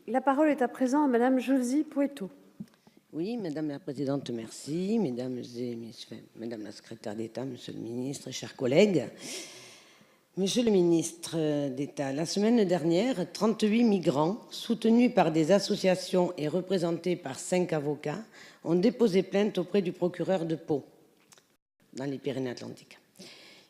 La parole est à présent à Madame Josie Pouetto. Oui, Madame la Présidente, merci. Mesdames et messieurs, Madame la Secrétaire d'État, Monsieur le Ministre, chers collègues. Monsieur le Ministre d'État, la semaine dernière, 38 migrants, soutenus par des associations et représentés par 5 avocats, ont déposé plainte auprès du procureur de Pau, dans les Pyrénées-Atlantiques.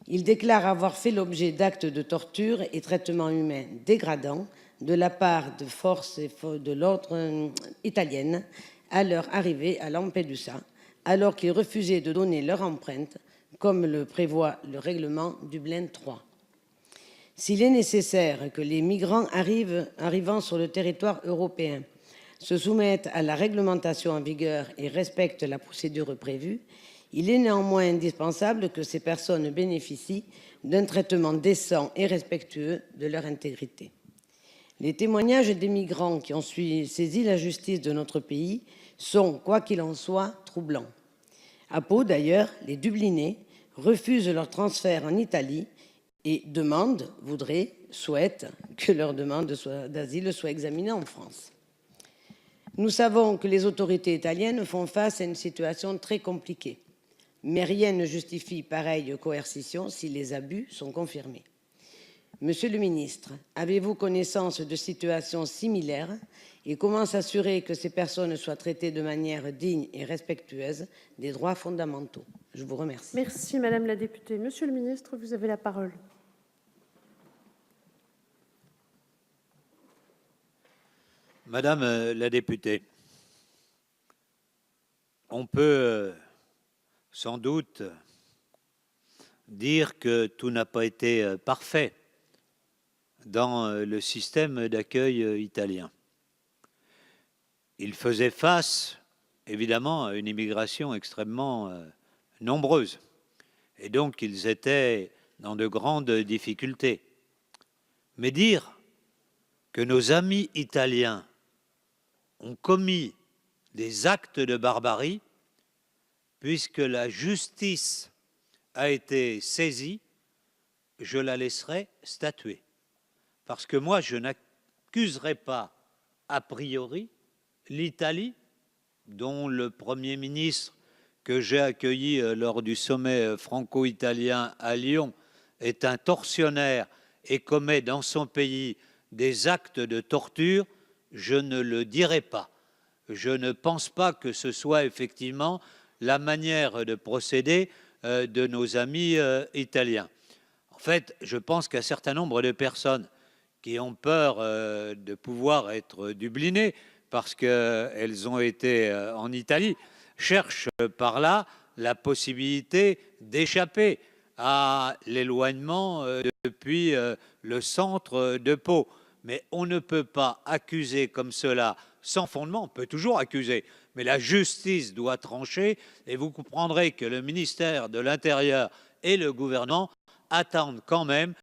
Ils déclarent avoir fait l'objet d'actes de torture et traitements humains dégradants de la part de forces de l'ordre italiennes à leur arrivée à Lampedusa, alors qu'ils refusaient de donner leur empreinte, comme le prévoit le règlement Dublin III. S'il est nécessaire que les migrants arrivant sur le territoire européen se soumettent à la réglementation en vigueur et respectent la procédure prévue, il est néanmoins indispensable que ces personnes bénéficient d'un traitement décent et respectueux de leur intégrité. Les témoignages des migrants qui ont saisi la justice de notre pays sont, quoi qu'il en soit, troublants. À Pau, d'ailleurs, les Dublinés refusent leur transfert en Italie et souhaitent que leur demande d'asile soit examinée en France. Nous savons que les autorités italiennes font face à une situation très compliquée, mais rien ne justifie pareille coercition si les abus sont confirmés. Monsieur le ministre, avez-vous connaissance de situations similaires et comment s'assurer que ces personnes soient traitées de manière digne et respectueuse des droits fondamentaux? Je vous remercie. Merci Madame la députée. Monsieur le ministre, vous avez la parole. Madame la députée, on peut sans doute dire que tout n'a pas été parfait dans le système d'accueil italien. Il faisait face, évidemment, à une immigration extrêmement nombreuse. Et donc, ils étaient dans de grandes difficultés. Mais dire que nos amis italiens ont commis des actes de barbarie, puisque la justice a été saisie, je la laisserai statuer. Parce que moi, je n'accuserai pas a priori l'Italie, dont le Premier ministre que j'ai accueilli lors du sommet franco-italien à Lyon est un tortionnaire et commet dans son pays des actes de torture, je ne le dirai pas. Je ne pense pas que ce soit effectivement la manière de procéder de nos amis italiens. En fait, je pense qu'un certain nombre de personnes qui ont peur de pouvoir être dublinées parce qu'elles ont été en Italie, cherchent par là la possibilité d'échapper à l'éloignement depuis le centre de Pau. Mais on ne peut pas accuser comme cela sans fondement, on peut toujours accuser, mais la justice doit trancher et vous comprendrez que le ministère de l'Intérieur et le gouvernement attendent quand même